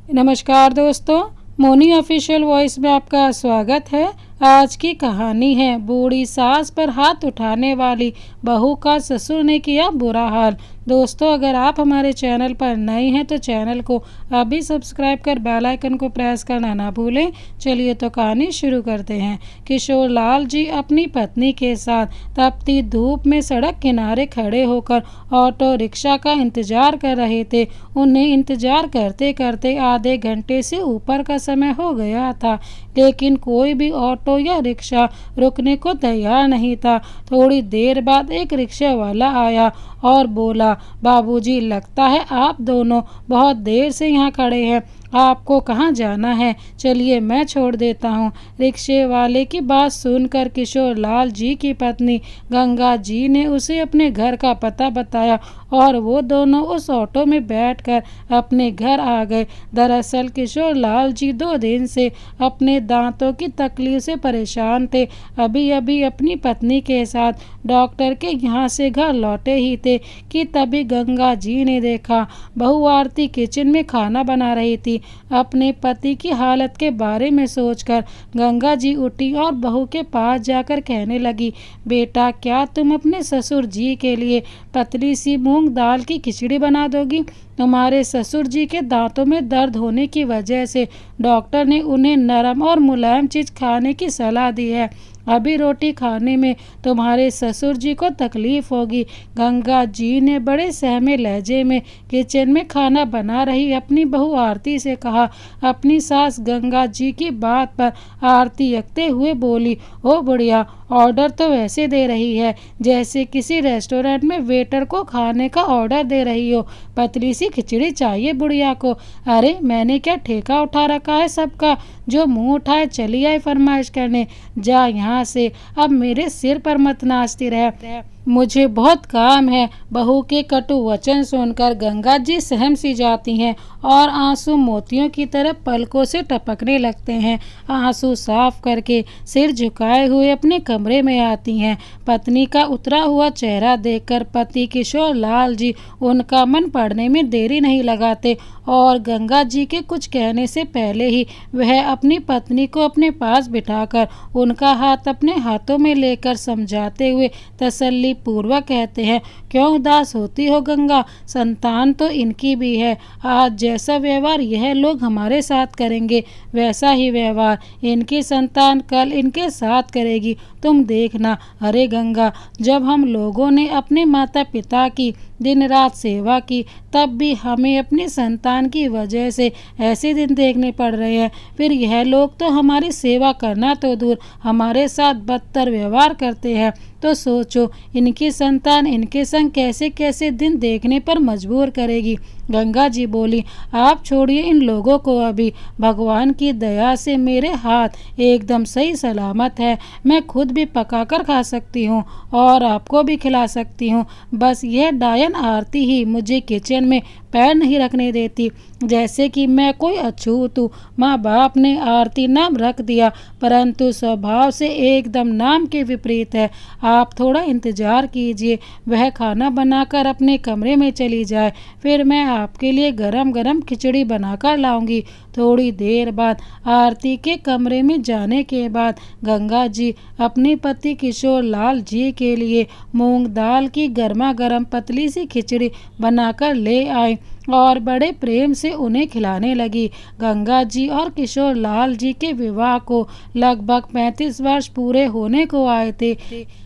नमस्कार दोस्तों, Moni official voice में आपका स्वागत है। आज की कहानी है बूढ़ी सास पर हाथ उठाने वाली बहू का ससुर ने किया बुरा हाल। दोस्तों, अगर आप हमारे चैनल पर नए हैं तो चैनल को अभी सब्सक्राइब कर बेल आइकन को प्रेस करना ना भूलें। चलिए तो कहानी शुरू करते हैं। किशोर लाल जी अपनी पत्नी के साथ तपती धूप में सड़क किनारे खड़े होकर ऑटो रिक्शा का इंतजार कर रहे थे। उन्हें इंतजार करते करते आधे घंटे से ऊपर का समय हो गया था, लेकिन कोई भी ऑटो या रिक्शा रुकने को तैयार नहीं था। थोड़ी देर बाद एक रिक्शा वाला आया और बोला, बाबूजी, लगता है आप दोनों बहुत देर से यहाँ खड़े हैं। आपको कहाँ जाना है? चलिए मैं छोड़ देता हूँ। रिक्शे वाले की बात सुनकर किशोर लाल जी की पत्नी गंगा जी ने उसे अपने घर का पता बताया और वो दोनों उस ऑटो में बैठकर अपने घर आ गए। दरअसल किशोर लाल जी 2 दिन से अपने दांतों की तकलीफ से परेशान थे। अभी अभी अपनी पत्नी के साथ डॉक्टर के यहाँ से घर लौटे ही थे कि तभी गंगा जी ने देखा बहू आरती किचन में खाना बना रही थी। अपने पति की हालत के बारे में सोचकर गंगा जी उठी और बहू के पास जाकर कहने लगी, बेटा, क्या तुम अपने ससुर जी के लिए पतली सी मूंग दाल की खिचड़ी बना दोगी? तुम्हारे ससुर जी के दांतों में दर्द होने की वजह से डॉक्टर ने उन्हें नरम और मुलायम चीज खाने की सलाह दी है। अभी रोटी खाने में तुम्हारे ससुर जी को तकलीफ होगी। गंगा जी ने बड़े सहमे लहजे में किचन में खाना बना रही अपनी बहू आरती से कहा। अपनी सास गंगा जी की बात पर आरती यकते हुए बोली, ओ बुढ़िया, ऑर्डर तो वैसे दे रही है जैसे किसी रेस्टोरेंट में वेटर को खाने का ऑर्डर दे रही हो। पतली सी खिचड़ी चाहिए बुढ़िया को। अरे, मैंने क्या ठेका उठा रखा है सबका? जो मुंह उठाए चली आई फरमाइश करने। जा यहाँ से, अब मेरे सिर पर मत नाचती रह, मुझे बहुत काम है। बहू के कटु वचन सुनकर गंगा जी सहम सी जाती हैं और आंसू मोतियों की तरह पलकों से टपकने लगते हैं। आंसू साफ करके सिर झुकाए हुए अपने कमरे में आती हैं। पत्नी का उतरा हुआ चेहरा देखकर पति किशोर लाल जी उनका मन पड़ने में देरी नहीं लगाते और गंगा जी के कुछ कहने से पहले ही वह अपनी पत्नी को अपने पास बिठाकर उनका हाथ अपने हाथों में लेकर समझाते हुए तसल्ली पूर्वक कहते हैं, क्यों उदास होती हो गंगा? संतान तो इनकी भी है। आज जैसा व्यवहार यह लोग हमारे साथ करेंगे, वैसा ही व्यवहार इनकी संतान कल इनके साथ करेगी। तुम देखना। अरे गंगा, जब हम लोगों ने अपने माता पिता की दिन रात सेवा की, तब भी हमें अपनी संतान की वजह से ऐसे दिन देखने पड़ रहे हैं। फिर यह लोग तो हमारी सेवा करना तो दूर, हमारे साथ बदतर व्यवहार करते हैं। तो सोचो, इनकी संतान इनके संग कैसे कैसे दिन देखने पर मजबूर करेगी। गंगा जी बोली, आप छोड़िए इन लोगों को अभी। भगवान की दया से मेरे हाथ एकदम सही सलामत है। मैं खुद भी पकाकर खा सकती हूँ और आपको भी खिला सकती हूँ। बस यह डायन आरती ही मुझे किचन में पैर नहीं रखने देती, जैसे कि मैं कोई अछूत हूँ। माँ बाप ने आरती नाम रख दिया, परंतु स्वभाव से एकदम नाम के विपरीत है। आप थोड़ा इंतजार कीजिए, वह खाना बनाकर अपने कमरे में चली जाए, फिर मैं आपके लिए गरम गरम खिचड़ी बनाकर लाऊंगी। थोड़ी देर बाद आरती के कमरे में जाने के बाद गंगा जी अपने पति किशोर लाल जी के लिए मूंग दाल की गर्मा गर्म पतली सी खिचड़ी बनाकर ले आई और बड़े प्रेम से उन्हें खिलाने लगी। गंगा जी और किशोर लाल जी के विवाह को लगभग 35 वर्ष पूरे होने को आए थे।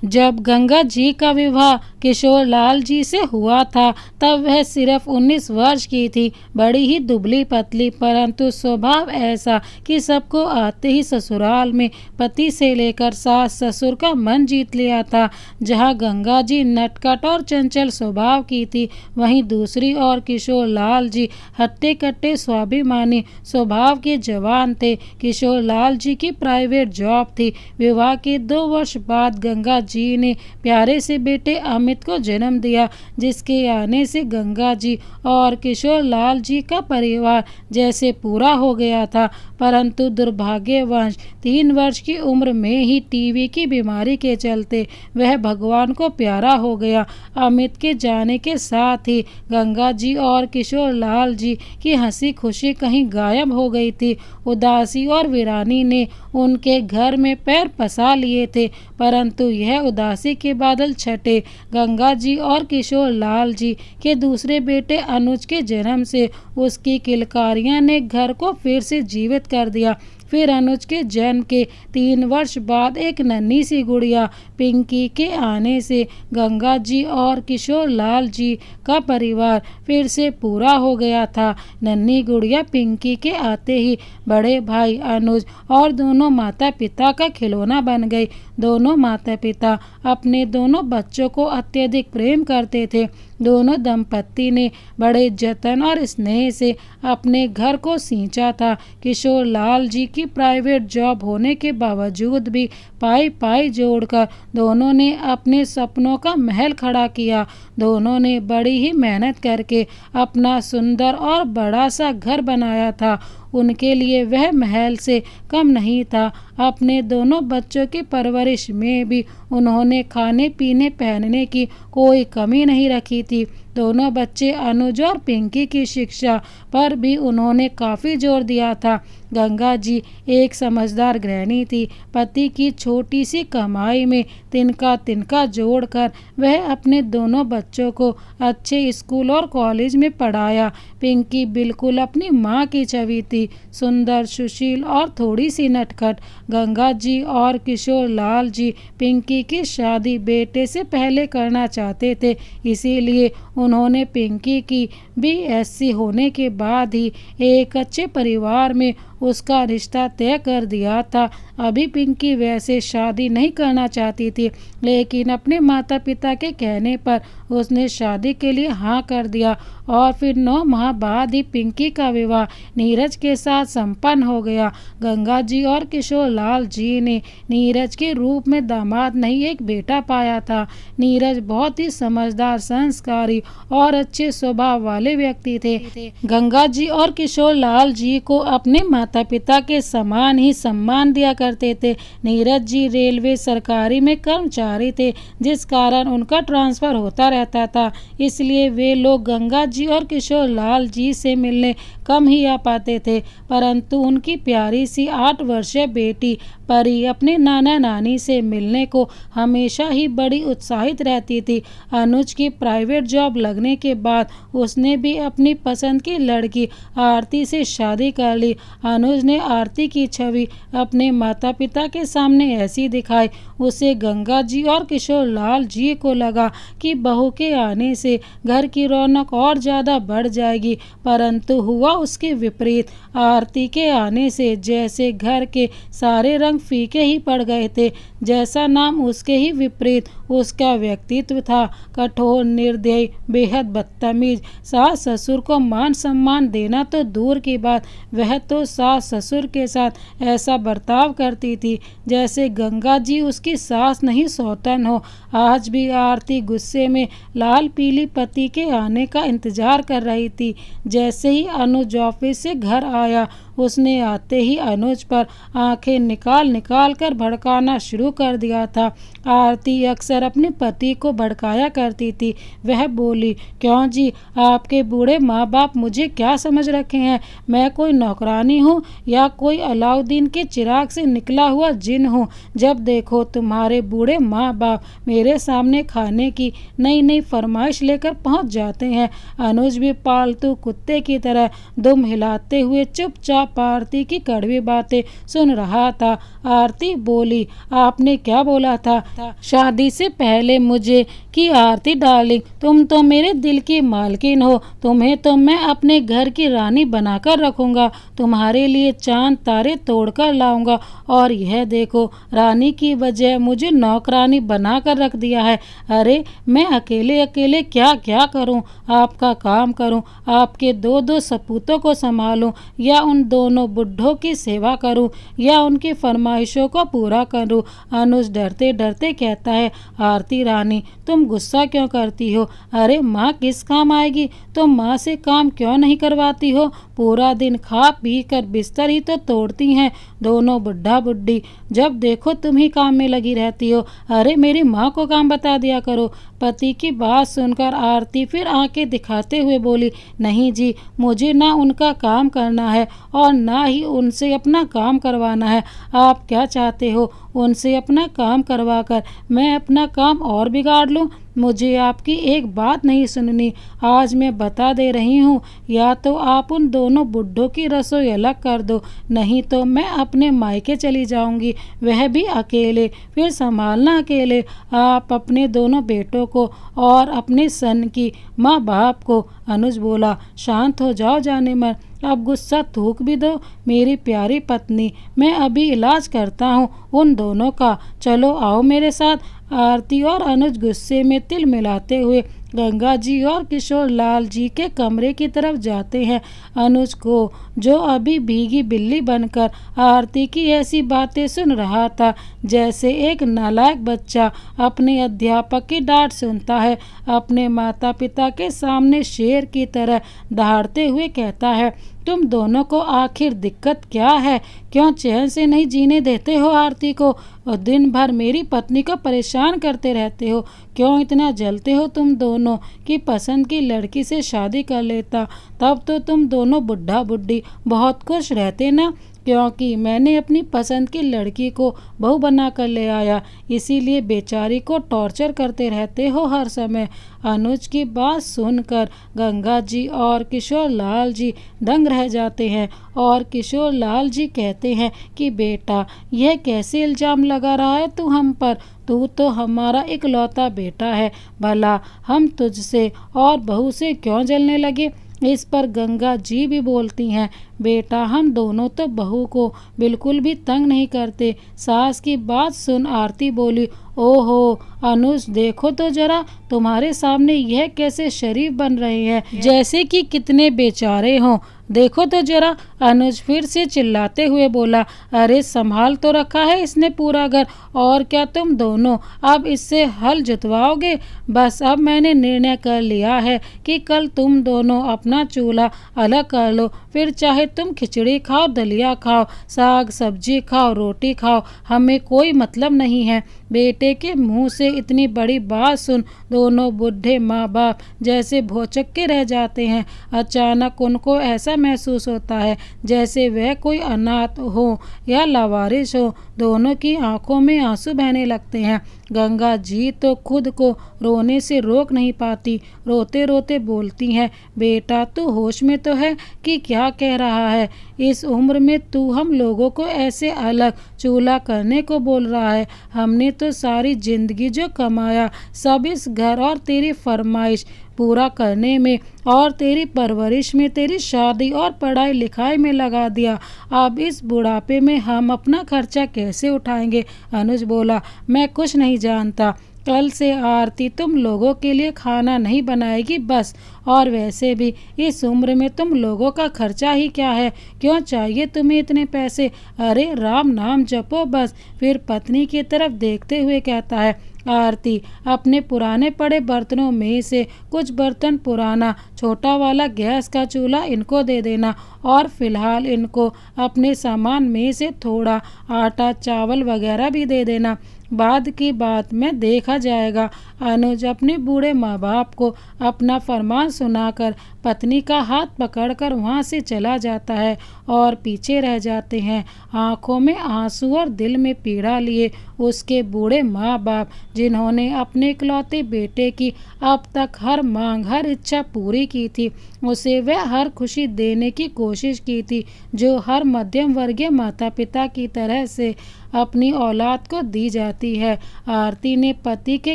जब गंगा जी का विवाह किशोर लाल जी से हुआ था, तब वह सिर्फ 19 वर्ष की थी। बड़ी ही दुबली पतली, परंतु स्वभाव ऐसा कि सबको आते ही ससुराल में पति से लेकर सास ससुर का मन जीत लिया था। जहाँ गंगा जी नटखट और चंचल स्वभाव की थी, वहीं दूसरी ओर किशोर लाल जी हट्टे कट्टे स्वाभिमानी स्वभाव के जवान थे। किशोर लाल जी की प्राइवेट जॉब थी। विवाह के 2 वर्ष बाद गंगा जी ने प्यारे से बेटे अमित को जन्म दिया, जिसके आने से गंगा जी और किशोर लाल जी का परिवार जैसे पूरा हो गया था। परंतु दुर्भाग्यवश 3 वर्ष की उम्र में ही टीबी की बीमारी के चलते वह भगवान को प्यारा हो गया। अमित के जाने के साथ ही गंगा जी और किशोर लाल जी की हंसी खुशी कहीं गायब हो गई थी। उदासी और वीरानी ने उनके घर में पैर पसा लिए थे, परंतु यह उदासी के बादल छटे। गंगा जी और किशोर लाल जी के दूसरे बेटे अनुज के जन्म से उसकी किलकारियां ने घर को फिर से जीवित कर दिया। फिर अनुज के जन्म के 3 वर्ष बाद एक नन्ही सी गुड़िया पिंकी के आने से गंगा जी और किशोर लाल जी का परिवार फिर से पूरा हो गया था। नन्ही गुड़िया पिंकी के आते ही बड़े भाई अनुज और दोनों माता पिता का खिलौना बन गई। दोनों माता पिता अपने दोनों बच्चों को अत्यधिक प्रेम करते थे। दोनों दंपत्ति ने बड़े जतन और स्नेह से अपने घर को सींचा था। किशोर लाल जी की प्राइवेट जॉब होने के बावजूद भी पाई पाई जोड़कर दोनों ने अपने सपनों का महल खड़ा किया। दोनों ने बड़ी ही मेहनत करके अपना सुंदर और बड़ा सा घर बनाया था। उनके लिए वह महल से कम नहीं था। अपने दोनों बच्चों की परवरिश में भी उन्होंने खाने पीने पहनने की कोई कमी नहीं रखी थी। दोनों बच्चे अनुज और पिंकी की शिक्षा पर भी उन्होंने काफ़ी जोर दिया था। गंगा जी एक समझदार गृहिणी थी। पति की छोटी सी कमाई में तिनका तिनका जोड़कर वह अपने दोनों बच्चों को अच्छे स्कूल और कॉलेज में पढ़ाया। पिंकी बिल्कुल अपनी माँ की छवि थी, सुंदर, सुशील और थोड़ी सी नटखट। गंगा जी और किशोर लाल जी पिंकी की शादी बेटे से पहले करना चाहते थे, इसीलिए उन्होंने पिंकी की BSc होने के बाद ही एक अच्छे परिवार में उसका रिश्ता तय कर दिया था। अभी पिंकी वैसे शादी नहीं करना चाहती थी, लेकिन अपने माता पिता के कहने पर उसने शादी के लिए हाँ कर दिया और फिर 9 माह बाद ही पिंकी का विवाह नीरज के साथ संपन्न हो गया। गंगा जी और किशोर लाल जी ने नीरज के रूप में दामाद नहीं एक बेटा पाया था। नीरज बहुत ही समझदार, संस्कारी और अच्छे स्वभाव वाले व्यक्ति थे। गंगा जी और किशोर लाल जी को अपने माता पिता के समान ही सम्मान दिया करते थे। नीरज जी रेलवे सरकारी में कर्मचारी थे, जिस कारण उनका ट्रांसफर होता रहता था, इसलिए वे लोग गंगा जी और किशोर लाल जी से मिलने कम ही आ पाते थे। परंतु उनकी प्यारी सी 8 वर्षीय बेटी परी अपने नाना नानी से मिलने को हमेशा ही बड़ी उत्साहित रहती थी। अनुज की प्राइवेट जॉब लगने के बाद उसने भी अपनी पसंद की लड़की आरती से शादी कर ली। अनुज ने आरती की छवि अपने माता पिता के सामने ऐसी दिखाई, उसे गंगा जी और किशोर लाल जी को लगा कि बहू के आने से घर की रौनक और ज़्यादा बढ़ जाएगी। परंतु हुआ उसके विपरीत। आरती के आने से जैसे घर के सारे रंग फीके ही पड़ गए थे। जैसा नाम उसके ही विपरीत उसका व्यक्तित्व था, कठोर, निर्दयी, बेहद बदतमीज। सास ससुर को मान सम्मान देना तो दूर की बात, वह तो सास ससुर के साथ ऐसा बर्ताव करती थी जैसे गंगा जी उसकी सास नहीं सौतन हो। आज भी आरती गुस्से में लाल पीली पति के आने का इंतजार कर रही थी। जैसे ही अनुज ऑफिस से घर आया, उसने आते ही अनुज पर आंखें निकाल निकाल कर भड़काना शुरू कर दिया था। आरती अक्सर अपने पति को भड़काया करती थी। वह बोली, क्यों जी, आपके बूढ़े माँ बाप मुझे क्या समझ रखे हैं? मैं कोई नौकरानी हूँ या कोई अलाउद्दीन के चिराग से निकला हुआ जिन हूँ? जब देखो तुम्हारे बूढ़े माँ बाप मेरे सामने खाने की नई नई फरमाइश लेकर पहुँच जाते हैं। अनुज भी पालतू कुत्ते की तरह दुम हिलाते हुए चुपचाप आरती की कड़वी बातें सुन रहा था। आरती बोली, आपने क्या बोला था? शादी से पहले मुझे कि आरती डार्लिंग, तुम तो मेरे दिल की मालकिन हो, तुम्हें तो मैं अपने घर की रानी बनाकर रखूंगा, तुम्हारे लिए चांद तारे तोड़कर लाऊंगा, और यह देखो रानी की बजाय मुझे नौकरानी बनाकर रख दिया है। अरे मैं अकेले अकेले क्या क्या करूं? आपका काम करूं, आपके 2-2 सपूतों को संभालूं, या उन दोनों बुढ़ों की सेवा करूं, या उनकी फरमाइशों को पूरा करूं? अनुज डरते डरते मुस्कुराते कहता है, आरती रानी तुम गुस्सा क्यों करती हो? अरे माँ किस काम आएगी? तुम माँ से काम क्यों नहीं करवाती हो? पूरा दिन खा पी कर बिस्तर ही तो तोड़ती हैं दोनों बुढ़ा बुढ़ी। जब देखो तुम ही काम में लगी रहती हो। अरे मेरी माँ को काम बता दिया करो। पति की बात सुनकर आरती फिर आंखें दिखाते हुए बोली, नहीं जी, मुझे ना उनका काम करना है और ना ही उनसे अपना काम करवाना है। आप क्या चाहते हो? उनसे अपना काम करवा कर मैं अपना काम और बिगाड़ लूं? मुझे आपकी एक बात नहीं सुननी। आज मैं बता दे रही हूँ, या तो आप उन दोनों बुड्ढों की रसोई अलग कर दो, नहीं तो मैं अपने मायके चली जाऊंगी, वह भी अकेले। फिर संभालना अकेले, आप अपने दोनों बेटों को और अपने सन की माँ बाप को। अनुज बोला, शांत हो जाओ जाने मन, अब गुस्सा थूक भी दो। मेरी प्यारी पत्नी, मैं अभी इलाज करता हूँ उन दोनों का, चलो आओ मेरे साथ। आरती और अनुज गुस्से में तिल मिलाते हुए गंगा जी और किशोर लाल जी के कमरे की तरफ जाते हैं। अनुज को, जो अभी भीगी बिल्ली बनकर आरती की ऐसी बातें सुन रहा था, जैसे एक नालायक बच्चा अपने अध्यापक की डांट सुनता है, अपने माता पिता के सामने शेर की तरह दहाड़ते हुए कहता है, तुम दोनों को आखिर दिक्कत क्या है? क्यों चैन से नहीं जीने देते हो आरती को? और दिन भर मेरी पत्नी को परेशान करते रहते हो। क्यों इतना जलते हो तुम दोनों कि पसंद की लड़की से शादी कर लेता, तब तो तुम दोनों बुढ़ा बुढ़ी बहुत खुश रहते ना, क्योंकि मैंने अपनी पसंद की लड़की को बहू बना कर ले आया, इसीलिए बेचारी को टॉर्चर करते रहते हो हर समय। अनुज की बात सुनकर गंगा जी और किशोर लाल जी दंग रह जाते हैं और किशोर लाल जी कहते हैं कि बेटा, यह कैसे इल्ज़ाम लगा रहा है तू हम पर? तू तो हमारा इकलौता बेटा है, भला हम तुझसे और बहू से क्यों जलने लगे? इस पर गंगा जी भी बोलती हैं, बेटा हम दोनों तो बहू को बिल्कुल भी तंग नहीं करते। सास की बात सुन आरती बोली, ओहो अनुज, देखो तो जरा, तुम्हारे सामने यह कैसे शरीफ बन रहे हैं, जैसे कि कितने बेचारे हों। देखो तो जरा। अनुज फिर से चिल्लाते हुए बोला, अरे संभाल तो रखा है इसने पूरा घर, और क्या तुम दोनों अब इससे हल जुतवाओगे? बस अब मैंने निर्णय कर लिया है कि कल तुम दोनों अपना चूल्हा अलग कर लो, फिर चाहे तुम खिचड़ी खाओ, दलिया खाओ, साग सब्जी खाओ, रोटी खाओ, हमें कोई मतलब नहीं है। बेटे के मुंह से इतनी बड़ी बात सुन दोनों बूढ़े माँ बाप जैसे भौचक्के के रह जाते हैं। अचानक उनको ऐसा महसूस होता है जैसे वह कोई अनाथ हो या लावारिस हो। दोनों की आंखों में आंसू बहने लगते हैं। गंगा जी तो खुद को रोने से रोक नहीं पाती, रोते रोते बोलती हैं, बेटा तू होश में तो है कि क्या कह रहा है? इस उम्र में तू हम लोगों को ऐसे अलग चूल्हा करने को बोल रहा है? हमने तो सारी जिंदगी जो कमाया सब इस घर और तेरी फरमाइश पूरा करने में और तेरी परवरिश में, तेरी शादी और पढ़ाई लिखाई में लगा दिया। अब इस बुढ़ापे में हम अपना खर्चा कैसे उठाएंगे? अनुज बोला, मैं कुछ नहीं जानता, कल से आरती तुम लोगों के लिए खाना नहीं बनाएगी बस। और वैसे भी इस उम्र में तुम लोगों का खर्चा ही क्या है? क्यों चाहिए तुम्हें इतने पैसे? अरे राम नाम जपो बस। फिर पत्नी की तरफ देखते हुए कहता है, आरती अपने पुराने पड़े बर्तनों में से कुछ बर्तन पुराना छोटा वाला गैस का चूल्हा इनको दे देना, और फिलहाल इनको अपने सामान में से थोड़ा आटा चावल वगैरह भी दे देना, बाद की बात में देखा जाएगा। अनुज अपने बूढ़े माँ बाप को अपना फरमान सुनाकर पत्नी का हाथ पकड़कर वहाँ से चला जाता है और पीछे रह जाते हैं आंखों में आंसू और दिल में पीड़ा लिए उसके बूढ़े माँ बाप, जिन्होंने अपने इकलौते बेटे की अब तक हर मांग हर इच्छा पूरी की थी। उसे वह हर खुशी देने की कोशिश की थी जो हर मध्यम वर्गीय माता पिता की तरह से अपनी औलाद को दी जाती है। आरती ने पति के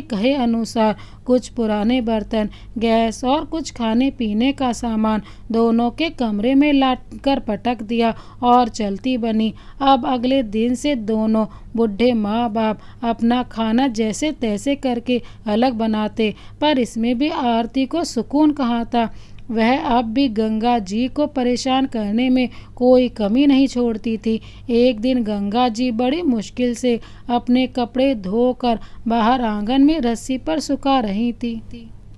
कहे अनुसार कुछ पुराने बर्तन, गैस और कुछ खाने पीने का सामान दोनों के कमरे में लाकर पटक दिया और चलती बनी। अब अगले दिन से दोनों बूढ़े माँ बाप अपना खाना जैसे तैसे करके अलग बनाते, पर इसमें भी आरती को सुकून कहाँ था। वह अब भी गंगा जी को परेशान करने में कोई कमी नहीं छोड़ती थी। एक दिन गंगा जी बड़ी मुश्किल से अपने कपड़े धोकर बाहर आंगन में रस्सी पर सुखा रही थी।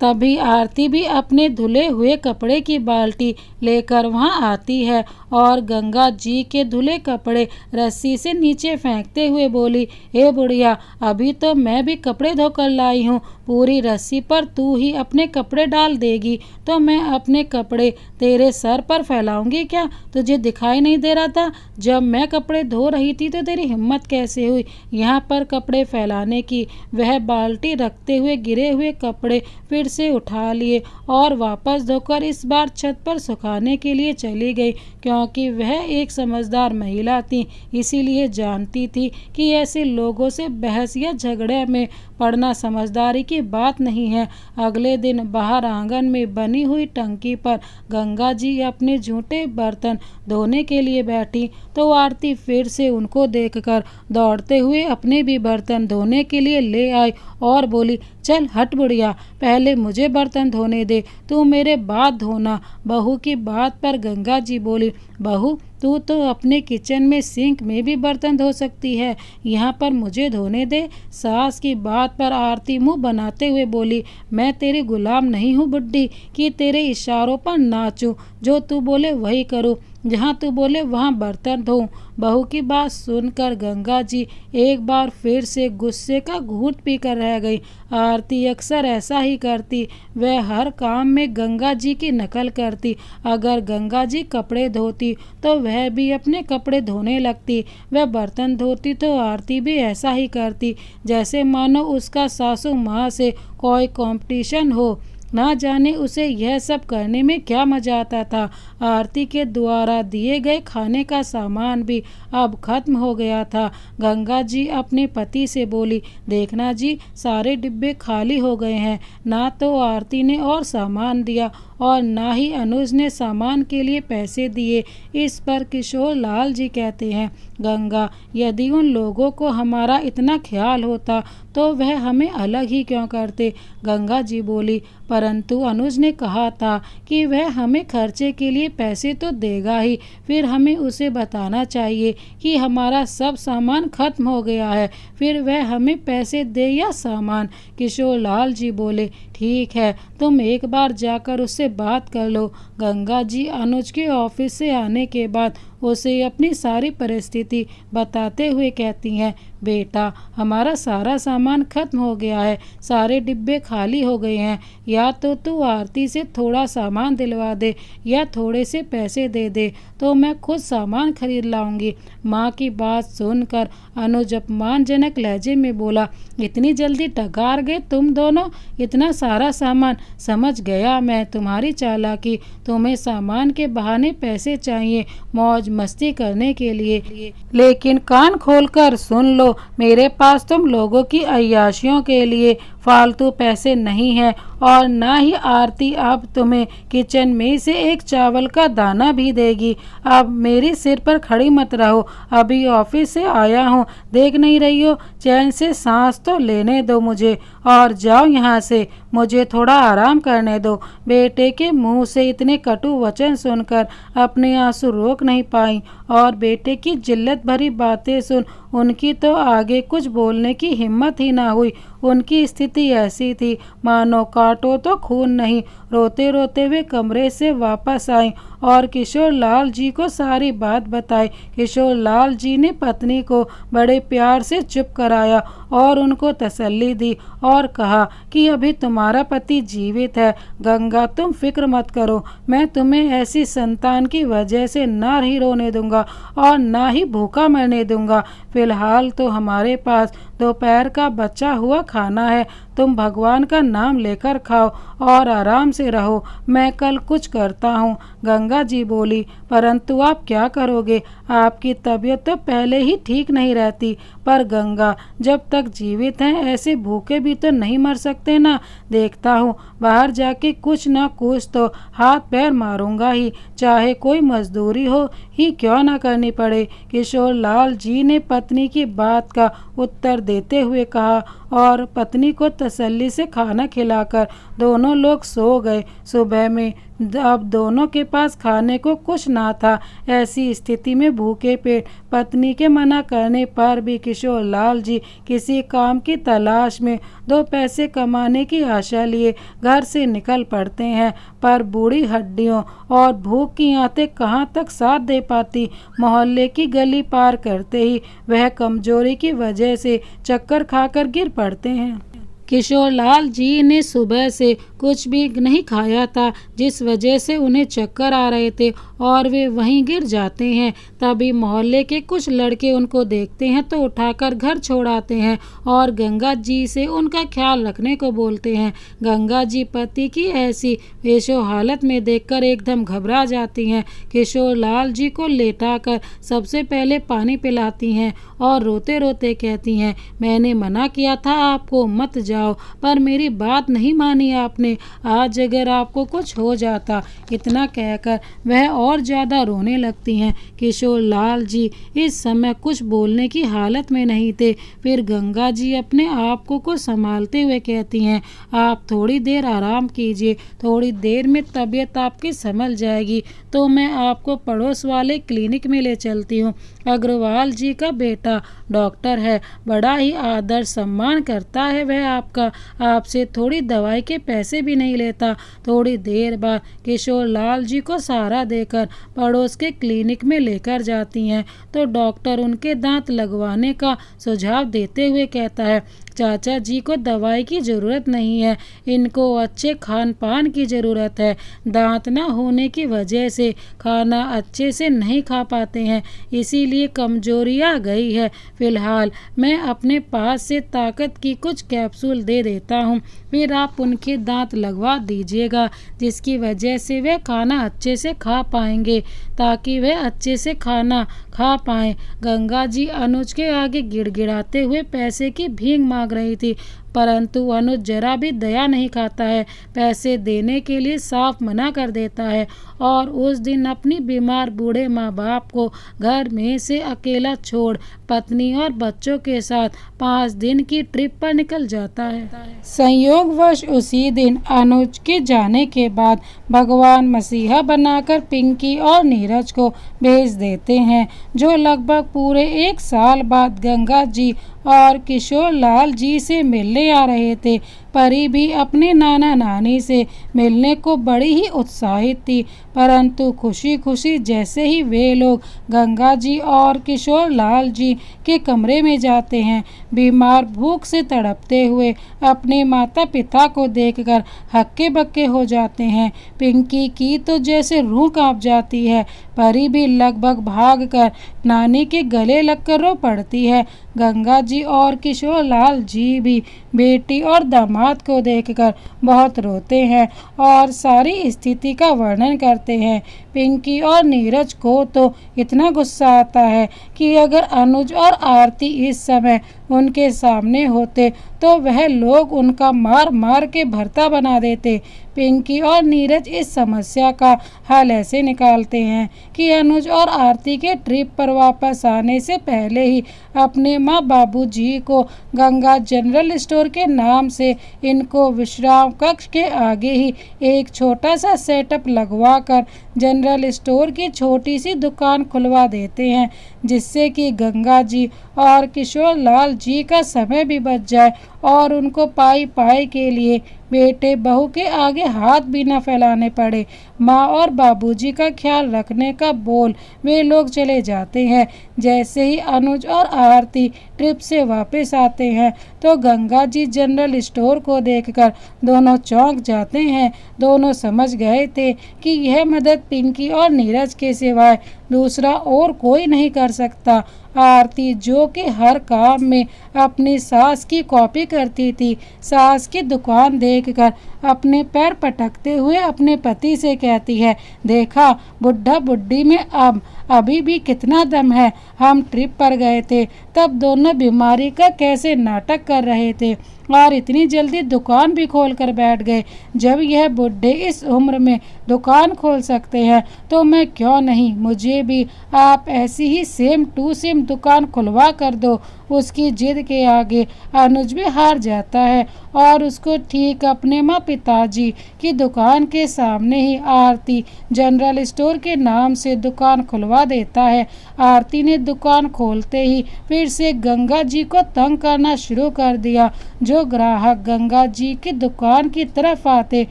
तभी आरती भी अपने धुले हुए कपड़े की बाल्टी लेकर वहां आती है और गंगा जी के धुले कपड़े रस्सी से नीचे फेंकते हुए बोली, हे बुढ़िया, अभी तो मैं भी कपड़े धोकर लाई हूँ। पूरी रस्सी पर तू ही अपने कपड़े डाल देगी तो मैं अपने कपड़े तेरे सर पर फैलाऊंगी क्या? तुझे दिखाई नहीं दे रहा था जब मैं कपड़े धो रही थी तो तेरी हिम्मत कैसे हुई यहाँ पर कपड़े फैलाने की? वह बाल्टी रखते हुए गिरे हुए कपड़े फिर से उठा लिए और वापस धोकर इस बार छत पर सुखाने के लिए चली गई, क्योंकि वह एक समझदार महिला थी, इसीलिए जानती थी कि ऐसे लोगों से बहस या झगड़े में पड़ना समझदारी की बात नहीं है। अगले दिन बाहर आंगन में बनी हुई टंकी पर गंगा जी अपने झूठे बर्तन धोने के लिए बैठी तो आरती फिर से उनको देखकर दौड़ते हुए अपने भी बर्तन धोने के लिए ले आई और बोली, चल हट बुढ़िया, पहले मुझे बर्तन धोने दे, तू मेरे बाद धोना। बहू की बात पर गंगा जी बोली, बहू तू तो अपने किचन में सिंक में भी बर्तन धो सकती है, यहाँ पर मुझे धोने दे। सास की बात पर आरती मुंह बनाते हुए बोली, मैं तेरी गुलाम नहीं हूँ बुड्ढी कि तेरे इशारों पर नाचूं, जो तू बोले वही करूँ, जहाँ तू बोले वहाँ बर्तन धोऊं। बहू की बात सुनकर गंगा जी एक बार फिर से गुस्से का घूंट पीकर रह गई। आरती अक्सर ऐसा ही करती, वह हर काम में गंगा जी की नकल करती। अगर गंगा जी कपड़े धोती तो वह भी अपने कपड़े धोने लगती, वह बर्तन धोती तो आरती भी ऐसा ही करती, जैसे मानो उसका सासू माँ से कोई कंपटीशन हो। ना जाने उसे यह सब करने में क्या मजा आता था। आरती के द्वारा दिए गए खाने का सामान भी अब खत्म हो गया था। गंगा जी अपने पति से बोली, देखना जी, सारे डिब्बे खाली हो गए हैं। ना तो आरती ने और सामान दिया और ना ही अनुज ने सामान के लिए पैसे दिए। इस पर किशोर लाल जी कहते हैं, गंगा, यदि उन लोगों को हमारा इतना ख्याल होता तो वह हमें अलग ही क्यों करते? गंगा जी बोली, परंतु अनुज ने कहा था कि वह हमें खर्चे के लिए पैसे तो देगा ही, फिर हमें उसे बताना चाहिए कि हमारा सब सामान खत्म हो गया है, फिर वह हमें पैसे दे या सामान। किशोर लाल जी बोले, ठीक है, तुम एक बार जाकर उससे बात कर लो। गंगा जी अनुज के ऑफिस से आने के बाद उसे अपनी सारी परिस्थिति बताते हुए कहती हैं, बेटा, हमारा सारा सामान खत्म हो गया है, सारे डिब्बे खाली हो गए हैं, या तो तू आरती से थोड़ा सामान दिलवा दे या थोड़े से पैसे दे दे तो मैं खुद सामान खरीद लाऊंगी। माँ की बात सुनकर अनुज अपमानजनक लहजे में बोला, इतनी जल्दी टकार गए तुम दोनों, इतना सारा सामान? समझ गया मैं तुम्हारी चालाकी, तुम्हें सामान के बहाने पैसे चाहिए मौज मस्ती करने के लिए। लेकिन कान खोलकर सुन लो, मेरे पास तुम लोगों की अय्याशियों के लिए फालतू पैसे नहीं है और ना ही आरती अब तुम्हें किचन में से एक चावल का दाना भी देगी। अब मेरे सिर पर खड़ी मत रहो, अभी ऑफिस से आया हूँ, देख नहीं रही हो? चैन से सांस तो लेने दो मुझे और जाओ यहाँ से, मुझे थोड़ा आराम करने दो। बेटे के मुंह से इतने कटु वचन सुनकर अपने आंसू रोक नहीं पाई और बेटे की जिल्लत भरी बातें सुन उनकी तो आगे कुछ बोलने की हिम्मत ही ना हुई। उनकी स्थिति ऐसी थी मानो काटो तो खून नहीं। रोते रोते वे कमरे से वापस आई और किशोर लाल जी को सारी बात बताई। किशोर लाल जी ने पत्नी को बड़े प्यार से चुप कराया और उनको तसल्ली दी और कहा कि अभी तुम्हारा पति जीवित है, गंगा तुम फिक्र मत करो, मैं तुम्हें ऐसी संतान की वजह से ना ही रोने दूंगा और ना ही भूखा मरने दूंगा। फिलहाल तो हमारे पास दोपहर का बचा हुआ खाना है, तुम भगवान का नाम लेकर खाओ और आराम से रहो, मैं कल कुछ करता हूँ। गंगा जी बोली, परंतु आप क्या करोगे? आपकी तबीयत तो पहले ही ठीक नहीं रहती। पर गंगा, जब तक जीवित हैं ऐसे भूखे भी तो नहीं मर सकते ना। देखता हूँ बाहर जाके कुछ ना कुछ तो हाथ पैर मारूंगा ही, चाहे कोई मजदूरी हो ही क्यों ना करनी पड़े। किशोर लाल जी ने पत्नी की बात का उत्तर देते हुए कहा और पत्नी को तसल्ली से खाना खिलाकर दोनों लोग सो गए। सुबह में अब दोनों के पास खाने को कुछ ना था। ऐसी स्थिति में भूखे पेट पत्नी के मना करने पर भी किशोर लाल जी किसी काम की तलाश में 2 पैसे कमाने की आशा लिए घर से निकल पड़ते हैं, पर बूढ़ी हड्डियों और भूख की आंतें कहाँ तक साथ दे पाती। मोहल्ले की गली पार करते ही वह कमजोरी की वजह से चक्कर खाकर गिर पड़ते हैं। किशोर लाल जी ने सुबह से कुछ भी नहीं खाया था, जिस वजह से उन्हें चक्कर आ रहे थे और वे वहीं गिर जाते हैं। तभी मोहल्ले के कुछ लड़के उनको देखते हैं तो उठाकर घर छोड़ाते हैं और गंगा जी से उनका ख्याल रखने को बोलते हैं। गंगा जी पति की ऐसी बेशो हालत में देखकर एकदम घबरा जाती हैं। किशोर लाल जी को लेटाकर सबसे पहले पानी पिलाती हैं और रोते रोते कहती हैं, मैंने मना किया था आपको मत जाओ, पर मेरी बात नहीं मानी आपने। आज अगर आपको कुछ हो जाता। इतना कहकर वह और ज़्यादा रोने लगती हैं। किशोर लाल जी इस समय कुछ बोलने की हालत में नहीं थे। फिर गंगा जी अपने आप को संभालते हुए कहती हैं, आप थोड़ी देर आराम कीजिए, थोड़ी देर में तबीयत आपकी संभल जाएगी तो मैं आपको पड़ोस वाले क्लिनिक में ले चलती हूँ। अग्रवाल जी का बेटा डॉक्टर है, बड़ा ही आदर सम्मान करता है वह आपका, आपसे थोड़ी दवाई के पैसे भी नहीं लेता। थोड़ी देर बाद किशोर लाल जी को सहारा देकर पड़ोस के क्लिनिक में लेकर जाती हैं तो डॉक्टर उनके दांत लगवाने का सुझाव देते हुए कहता है, चाचा जी को दवाई की ज़रूरत नहीं है, इनको अच्छे खान पान की ज़रूरत है। दांत ना होने की वजह से खाना अच्छे से नहीं खा पाते हैं, इसीलिए कमजोरी आ गई है। फिलहाल मैं अपने पास से ताकत की कुछ कैप्सूल दे देता हूँ, फिर आप उनके दांत लगवा दीजिएगा, जिसकी वजह से वे खाना अच्छे से खा पाएंगे, ताकि वे अच्छे से खाना खा पाएं। गंगा जी अनुज के आगे गिड़गिड़ाते हुए पैसे की भीख मांग रही थी, परंतु अनुज जरा भी दया नहीं खाता है, पैसे देने के लिए साफ मना कर देता है और उस दिन अपनी बीमार बूढ़े माँ बाप को घर में से अकेला छोड़ पत्नी और बच्चों के साथ 5 दिन की ट्रिप पर निकल जाता है। संयोगवश उसी दिन अनुज के जाने के बाद भगवान मसीहा बनाकर पिंकी और नीरज को भेज देते हैं, जो लगभग पूरे 1 साल बाद गंगा जी और किशोर लाल जी से मिलने आ रहे थे। परी भी अपने नाना नानी से मिलने को बड़ी ही उत्साहित थी, परंतु खुशी खुशी जैसे ही वे लोग गंगा जी और किशोर लाल जी के कमरे में जाते हैं, बीमार भूख से तड़पते हुए अपने माता पिता को देखकर हक्के बक्के हो जाते हैं। पिंकी की तो जैसे रूह कांप जाती है। परी भी लगभग भागकर नानी के गले लगकर रो पड़ती है। गंगा जी और किशोर लाल जी भी बेटी और दामाद को देखकर बहुत रोते हैं और सारी स्थिति का वर्णन करते हैं। पिंकी और नीरज को तो इतना गुस्सा आता है कि अगर अनुज और आरती इस समय उनके सामने होते तो वह लोग उनका मार मार के भरता बना देते। पिंकी और नीरज इस समस्या का हल ऐसे निकालते हैं कि अनुज और आरती के ट्रिप पर वापस आने से पहले ही अपने माँ बाबू जी को गंगा जनरल स्टोर के नाम से इनको विश्राम कक्ष के आगे ही एक छोटा सा सेटअप लगवाकर जनरल स्टोर की छोटी सी दुकान खुलवा देते हैं, जिससे कि गंगा जी और किशोर लाल जी का समय भी बच जाए और उनको पाई पाई के लिए बेटे बहू के आगे हाथ भी न फैलाने पड़े। माँ और बाबूजी का ख्याल रखने का बोल वे लोग चले जाते हैं। जैसे ही अनुज और आरती ट्रिप से वापस आते हैं तो गंगा जी जनरल स्टोर को देखकर दोनों चौंक जाते हैं। दोनों समझ गए थे कि यह मदद पिंकी और नीरज के सिवाय दूसरा और कोई नहीं कर सकता। आरती, जो कि हर काम में अपनी सास की कॉपी करती थी, सास की दुकान देखकर अपने पैर पटकते हुए अपने पति से कहती है, देखा बुढ़ा बुढ़ी में अभी भी कितना दम है। हम ट्रिप पर गए थे तब दोनों बीमारी का कैसे नाटक कर रहे थे, और इतनी जल्दी दुकान भी खोल कर बैठ गए। जब यह बुढ़े इस उम्र में दुकान खोल सकते हैं तो मैं क्यों नहीं, मुझे भी आप ऐसी ही सेम टू सेम दुकान खुलवा कर दो। उसकी जिद के आगे अनुज भी हार जाता है और उसको ठीक अपने माँ पिताजी की दुकान के सामने ही आरती जनरल स्टोर के नाम से दुकान खुलवा देता है। आरती ने दुकान खोलते ही फिर से गंगा जी को तंग करना शुरू कर दिया। जो ग्राहक गंगा जी की दुकान की तरफ आते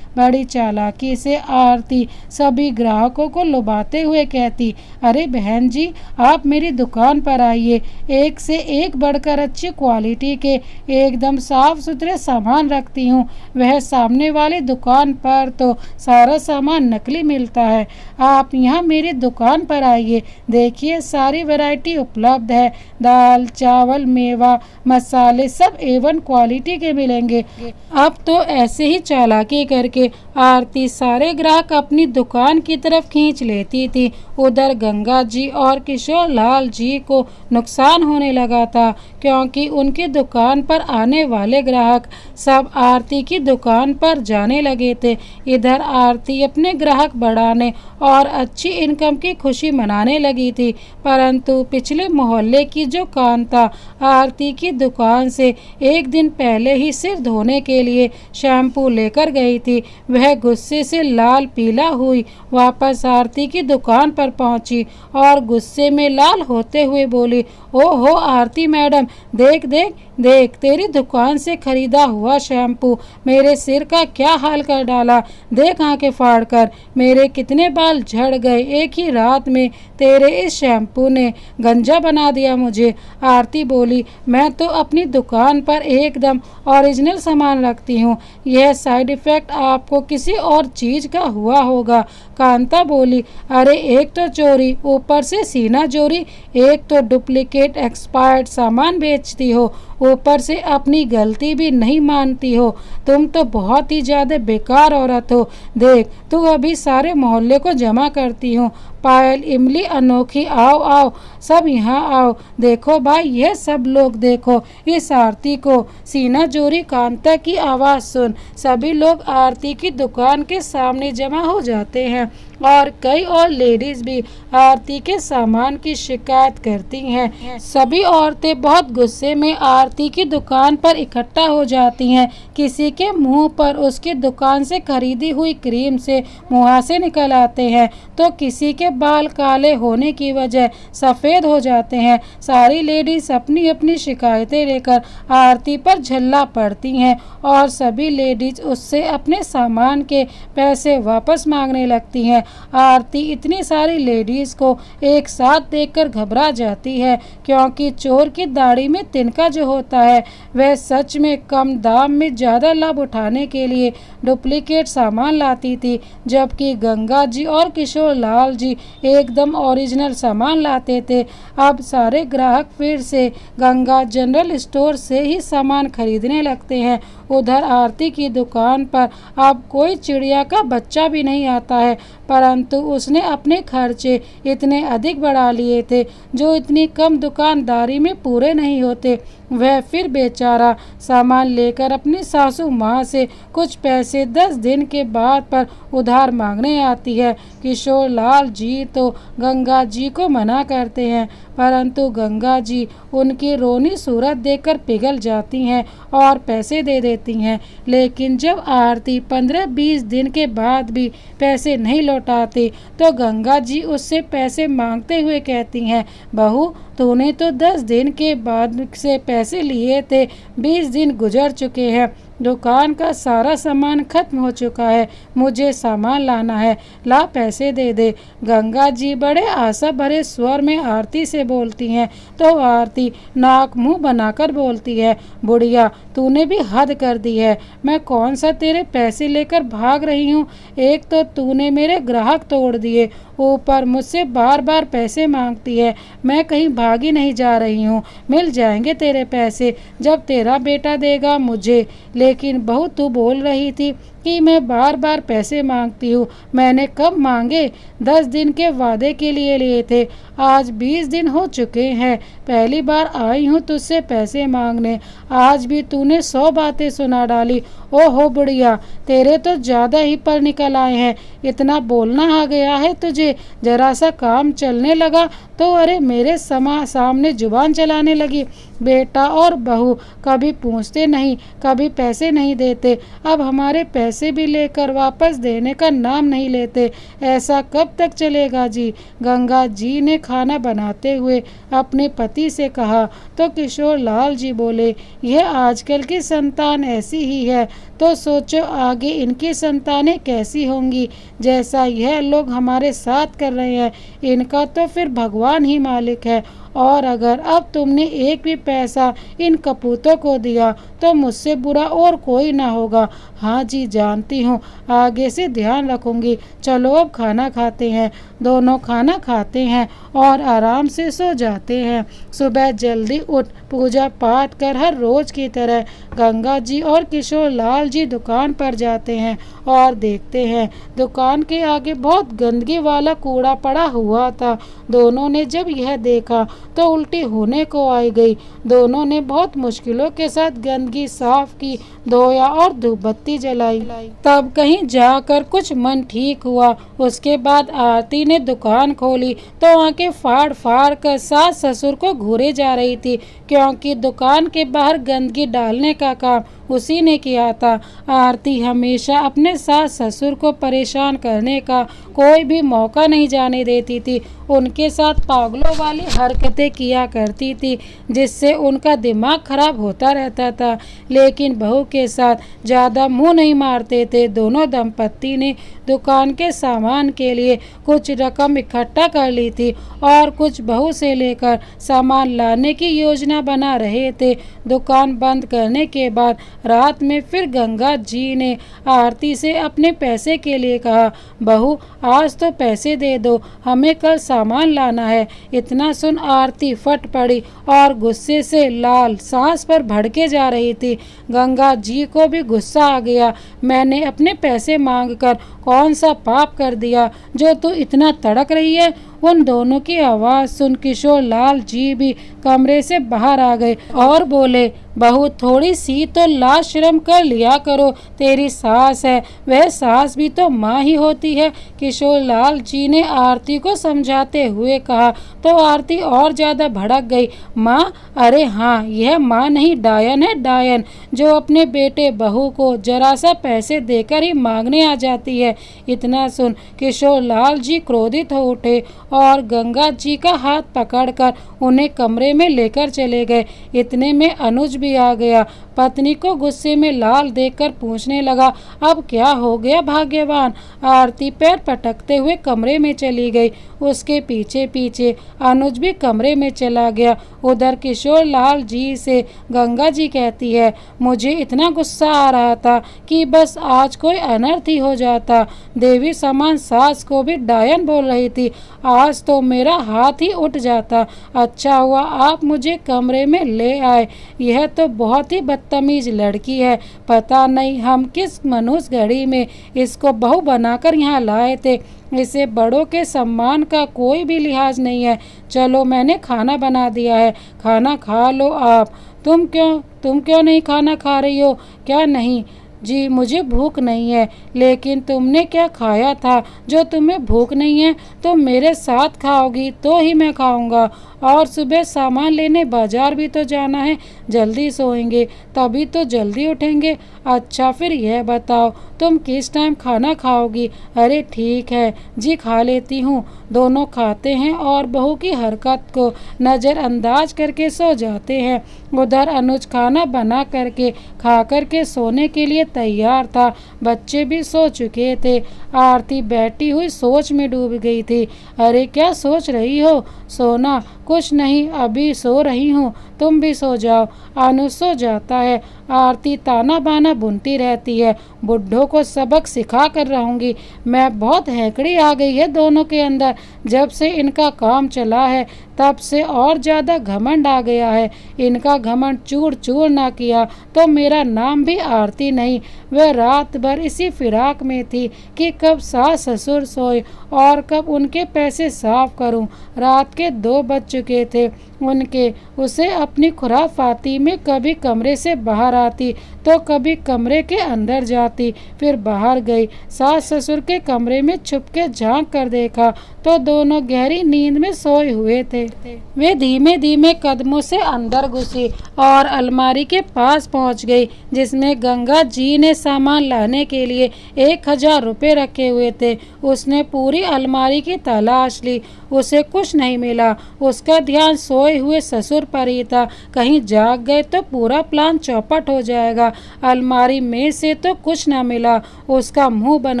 बड़ी चालाकी से आरती सभी ग्राहकों को लुभाते हुए कहती, अरे बहन जी, आप मेरी दुकान पर आइए, एक से एक बढ़कर अच्छी क्वालिटी के एकदम साफ सुथरे सामान रखती हूँ। वह सामने वाली दुकान पर तो सारा सामान नकली मिलता है, आप यहाँ मेरी दुकान पर आइए, देखिए सारी वैरायटी उपलब्ध है, दाल चावल मेवा मसाले सब A1 क्वालिटी के मिलेंगे। अब तो ऐसे ही चालाकी करके आरती सारे ग्राहक अपनी दुकान की तरफ खींच लेती थी। उधर गंगा जी और किशोर लाल जी को नुकसान होने लगा था, क्योंकि उनकी दुकान पर आने वाले ग्राहक सब आरती की दुकान पर जाने लगे थे। इधर आरती अपने ग्राहक बढ़ाने और अच्छी इनकम की खुशी मनाने लगी थी, परंतु पिछले मोहल्ले की जो कांता आरती की दुकान से एक दिन पहले ही सिर धोने के लिए शैम्पू लेकर गई थी, वह गुस्से से लाल पीला हुई वापस आरती की दुकान पर पहुंची और गुस्से में लाल होते हुए बोली, ओहो आरती मैडम, देख देख देख, तेरी दुकान से खरीदा हुआ शैम्पू मेरे सिर का क्या हाल कर डाला। देख आंखें फाड़ कर, मेरे कितने बाल झड़ गए एक ही रात में, तेरे इस शैम्पू ने गंजा बना दिया मुझे। आरती बोली, मैं तो अपनी दुकान पर एकदम ओरिजिनल सामान रखती हूँ, यह साइड इफेक्ट आपको किसी और चीज का हुआ होगा। कांता बोली, अरे एक तो चोरी, ऊपर से सीना चोरी, एक तो डुप्लीकेट एक्सपायर्ड सामान बेचती हो, ऊपर से अपनी गलती भी नहीं मानती हो, तुम तो बहुत ही ज्यादा बेकार औरत हो। देख, तू अभी सारे मोहल्ले को जमा करती हूँ, पायल इमली अनोखी, आओ आओ सब यहाँ आओ, देखो भाई ये सब लोग देखो इस आरती को। सीना चोरी कांता की आवाज़ सुन सभी लोग आरती की दुकान के सामने जमा हो जाते हैं और कई और लेडीज भी आरती के सामान की शिकायत करती हैं। सभी औरतें बहुत गुस्से में आरती की दुकान पर इकट्ठा हो जाती हैं। किसी के मुंह पर उसकी दुकान से खरीदी हुई क्रीम से मुहासे निकल आते हैं तो किसी के बाल काले होने की वजह सफ़ेद हो जाते हैं। सारी लेडीज अपनी अपनी शिकायतें लेकर आरती पर झल्ला पड़ती हैं और सभी लेडीज उससे अपने सामान के पैसे वापस मांगने लगती हैं। आरती इतनी सारी लेडीज को एक साथ देखकर घबरा जाती है, क्योंकि चोर की दाढ़ी में तिनका जो होता है वह सच में कम दाम में ज़्यादा लाभ उठाने के लिए डुप्लीकेट सामान लाती थी, जबकि गंगा जी और किशोर लाल जी एकदम ओरिजिनल सामान लाते थे। अब सारे ग्राहक फिर से गंगा जनरल स्टोर से ही सामान खरीदने लगते हैं। उधर आरती की दुकान पर अब कोई चिड़िया का बच्चा भी नहीं आता है, परंतु उसने अपने खर्चे इतने अधिक बढ़ा लिए थे जो इतनी कम दुकानदारी में पूरे नहीं होते। वह फिर बेचारा सामान लेकर अपनी सासू माँ से कुछ पैसे 10 दिन के बाद पर उधार मांगने आती है। किशोर लाल जी तो गंगा जी को मना करते हैं, परंतु गंगा जी उनकी रोनी सूरत देखकर पिघल जाती हैं और पैसे दे देती हैं। लेकिन जब आरती 15-20 दिन के बाद भी पैसे नहीं लौटाती तो गंगा जी उससे पैसे मांगते हुए कहती हैं, बहू तूने तो 10 दिन के बाद से पैसे लिए थे, 20 दिन गुजर चुके हैं, दुकान का सारा सामान खत्म हो चुका है, मुझे सामान लाना है, ला पैसे दे दे। गंगा जी बड़े आशा भरे स्वर में आरती से बोलती हैं तो आरती नाक मुंह बनाकर बोलती है, बुढ़िया तूने भी हद कर दी है, मैं कौन सा तेरे पैसे लेकर भाग रही हूँ, एक तो तूने मेरे ग्राहक तोड़ दिए, ऊपर मुझसे बार बार पैसे मांगती है, मैं कहीं भागी नहीं जा रही हूँ, मिल जाएंगे तेरे पैसे जब तेरा बेटा देगा मुझे। लेकिन बहू तू बोल रही थी कि मैं बार बार पैसे मांगती हूँ। मैंने कब मांगे? 10 दिन के वादे के लिए थे। आज 20 दिन हो चुके हैं। पहली बार आई हूँ तुझसे पैसे मांगने। आज भी तूने 100 बातें सुना डाली। ओहो बुढ़िया, तेरे तो ज़्यादा ही पर निकल आए हैं। इतना बोलना आ गया है तुझे। जरा सा काम चलने लगा तो अरे मेरे सामने जुबान चलाने लगी। बेटा और बहू कभी पूछते नहीं, कभी पैसे नहीं देते। अब हमारे पैसे भी लेकर वापस देने का नाम नहीं लेते। ऐसा कब तक चलेगा जी? गंगा जी ने खाना बनाते हुए अपने पति से कहा तो किशोर लाल जी बोले, यह आजकल की संतान ऐसी ही है, तो सोचो आगे इनकी संतानें कैसी होंगी। जैसा यह लोग हमारे साथ कर रहे हैं, इनका तो फिर भगवान ही मालिक है। और अगर अब तुमने एक भी पैसा इन कपूतों को दिया तो मुझसे बुरा और कोई ना होगा। हाँ जी, जानती हूँ, आगे से ध्यान रखूंगी। चलो अब खाना खाते हैं। दोनों खाना खाते हैं और आराम से सो जाते हैं। सुबह जल्दी उठ पूजा पाठ कर हर रोज की तरह गंगा जी और किशोर लाल जी दुकान पर जाते हैं और देखते हैं दुकान के आगे बहुत गंदगी वाला कूड़ा पड़ा हुआ था। दोनों ने जब यह देखा तो उल्टी होने को आई गई। दोनों ने बहुत मुश्किलों के साथ गंदगी साफ की, धोया और धूपबत्ती जलाई। तब कहीं जाकर कुछ मन ठीक हुआ। उसके बाद आरती ने दुकान खोली तो आंखें फाड़ फाड़ कर सास ससुर को घूरे जा रही थी, क्योंकि दुकान के बाहर गंदगी डालने का काम उसी ने किया था। आरती हमेशा अपने सास ससुर को परेशान करने का कोई भी मौका नहीं जाने देती थी। उनके साथ पागलों वाली हरकतें किया करती थी, जिससे उनका दिमाग खराब होता रहता था। लेकिन बहू के साथ ज़्यादा मुंह नहीं मारते थे। दोनों दंपत्ति ने दुकान के सामान के लिए कुछ रकम इकट्ठा कर ली थी और कुछ बहू से लेकर सामान लाने की योजना बना रहे थे। दुकान बंद करने के बाद रात में फिर गंगा जी ने आरती से अपने पैसे के लिए कहा, बहू आज तो पैसे दे दो, हमें कल सामान लाना है। इतना सुन आरती फट पड़ी और गुस्से से लाल सांस पर भड़के जा रही थी। गंगा जी को भी गुस्सा आ गया। मैंने अपने पैसे मांगकर कौन सा पाप कर दिया जो तू इतना तड़क रही है? उन दोनों की आवाज़ सुन किशोर लाल जी भी कमरे से बाहर आ गए और बोले, बहू थोड़ी सी तो लाज शर्म कर लिया करो। तेरी सास है, वह सास भी तो माँ ही होती है। किशोर लाल जी ने आरती को समझाते हुए कहा तो आरती और ज़्यादा भड़क गई। माँ? अरे हाँ, यह माँ नहीं डायन है, डायन, जो अपने बेटे बहू को जरा सा पैसे देकर ही मांगने आ जाती है। इतना सुन किशोर लाल जी क्रोधित हो उठे और गंगा जी का हाथ पकड़कर उन्हें कमरे में लेकर चले गए। इतने में अनुज भी आ गया। पत्नी को गुस्से में लाल देखकर पूछने लगा, अब क्या हो गया भाग्यवान? आरती पैर पटकते हुए कमरे में चली गई। उसके पीछे पीछे अनुज भी कमरे में चला गया। उधर किशोर लाल जी से गंगा जी कहती है, मुझे इतना गुस्सा आ रहा था कि बस आज कोई अनर्थ ही हो जाता। देवी समान सास को भी डायन बोल रही थी। आज तो मेरा हाथ ही उठ जाता। अच्छा हुआ आप मुझे कमरे में ले आए। यह तो बहुत ही बदतमीज लड़की है। पता नहीं हम किस मनुष्य घड़ी में इसको बहू बनाकर यहाँ लाए थे। इसे बड़ों के सम्मान का कोई भी लिहाज नहीं है। चलो मैंने खाना बना दिया है, खाना खा लो आप। तुम क्यों नहीं खाना खा रही हो? क्या नहीं जी, मुझे भूख नहीं है। लेकिन तुमने क्या खाया था जो तुम्हें भूख नहीं है? तो मेरे साथ खाओगी तो ही मैं खाऊंगा। और सुबह सामान लेने बाजार भी तो जाना है। जल्दी सोएंगे तभी तो जल्दी उठेंगे। अच्छा फिर यह बताओ तुम किस टाइम खाना खाओगी? अरे ठीक है जी, खा लेती हूँ। दोनों खाते हैं और बहू की हरकत को नज़रअंदाज करके सो जाते हैं। उधर अनुज खाना बना करके खा करके सोने के लिए तैयार था। बच्चे भी सो चुके थे। आरती बैठी हुई सोच में डूब गई थी। अरे क्या सोच रही हो? सोना? कुछ नहीं, अभी सो रही हूँ, तुम भी सो जाओ। अनुज सो जाता है। आरती ताना बाना बुनती रहती है। बुड्ढों को सबक सिखा कर रहूंगी। मैं बहुत हैकड़ी आ गई है दोनों के अंदर। जब से इनका काम चला है तब से और ज़्यादा घमंड आ गया है। इनका घमंड चूर चूर ना किया तो मेरा नाम भी आरती नहीं। वह रात भर इसी फिराक में थी कि कब सास ससुर सोए और कब उनके पैसे साफ करूं। रात के 2 बज चुके थे उनके। उसे अपनी खुराफाती में कभी कमरे से बाहर आती तो कभी कमरे के अंदर जाती, फिर बाहर गई। सास ससुर के कमरे में छुपके झांक कर देखा तो दोनों गहरी नींद में सोए हुए थे। वे धीमे धीमे कदमों से अंदर घुसी और अलमारी के पास पहुंच गई जिसमें गंगा जी ने सामान लाने के लिए 1000 रुपये रखे हुए थे। उसने पूरी अलमारी की तलाश ली, उसे कुछ नहीं मिला। उसका ध्यान सोए हुए ससुर पर ही था। कहीं जाग गए तो पूरा प्लान चौपट हो जाएगा। अलमारी में से तो कुछ न मिला। उसका मुंह बन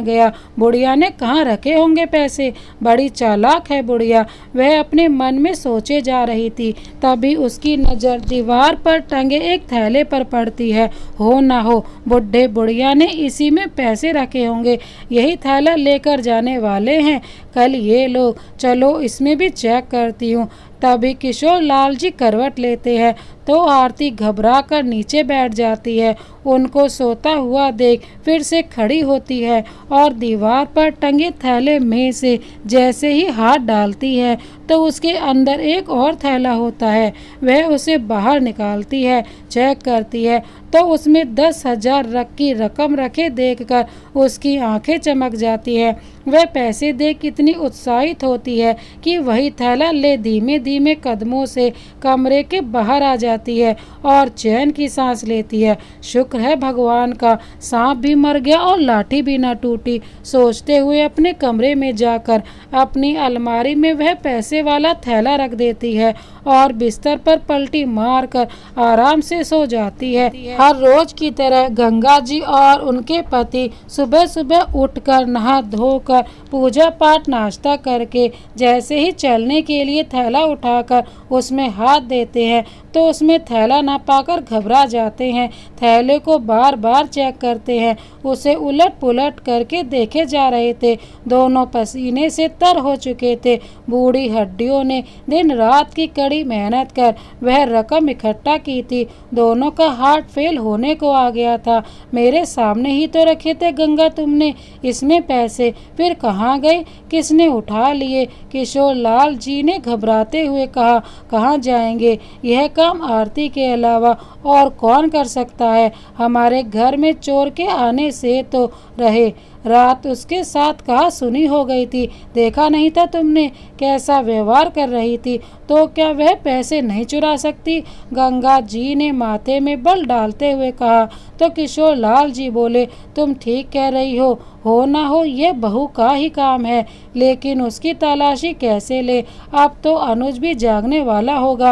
गया। बुढ़िया ने कहाँ रखे होंगे पैसे। बड़ी चालाक है बुढ़िया, वह अपने मन में सोचे जा रही थी। तभी उसकी नज़र दीवार पर टंगे एक थैले पर पड़ती है। हो ना हो बुढ़े बुढ़िया ने इसी में पैसे रखे होंगे। यही थैला लेकर जाने वाले हैं कल ये लोग। चलो इसमें भी चेक करती हूँ। तभी किशोर लाल जी करवट लेते हैं तो आरती घबरा कर नीचे बैठ जाती है। उनको सोता हुआ देख फिर से खड़ी होती है और दीवार पर टंगे थैले में से जैसे ही हाथ डालती है तो उसके अंदर एक और थैला होता है। वह उसे बाहर निकालती है, चेक करती है तो उसमें 10,000 की रकम रखे देखकर उसकी आंखें चमक जाती है। वह पैसे देख इतनी उत्साहित होती है कि वही थैला ले धीमे धीमे कदमों से कमरे के बाहर आ जाती है और चैन की सांस लेती है। शुक्र है भगवान का, सांप भी मर गया और लाठी भी न टूटी। सोचते हुए अपने कमरे में जाकर अपनी अलमारी में वह पैसे वाला थैला रख देती है और बिस्तर पर पलटी मारकर आराम से सो जाती है। हर रोज की तरह गंगा जी और उनके पति सुबह सुबह उठकर नहा धोकर पूजा पाठ नाश्ता करके जैसे ही चलने के लिए थैला उठाकर उसमें हाथ देते हैं तो उसमें थैला ना पाकर घबरा जाते हैं। थैले को बार बार चेक करते हैं। उसे उलट पुलट करके देखे जा रहे थे। दोनों पसीने से तर हो चुके थे। बूढ़ी हड्डियों ने दिन रात की कड़ी मेहनत कर वह रकम इकट्ठा की थी। दोनों का हार्ट फेल होने को आ गया था। मेरे सामने ही तो रखे थे गंगा तुमने, इसमें पैसे फिर कहाँ गए, किसने उठा लिए? किशोर लाल जी ने घबराते हुए कहा, कहाँ जाएंगे? यह काम आरती के अलावा और कौन कर सकता है? हमारे घर में चोर के आने से तो रहे। रात उसके साथ कहा सुनी हो गई थी, देखा नहीं था तुमने कैसा व्यवहार कर रही थी, तो क्या वह पैसे नहीं चुरा सकती? गंगा जी ने माथे में बल डालते हुए कहा तो किशोर लाल जी बोले, तुम ठीक कह रही हो ना हो ये बहू का ही काम है, लेकिन उसकी तलाशी कैसे ले? अब तो अनुज भी जागने वाला होगा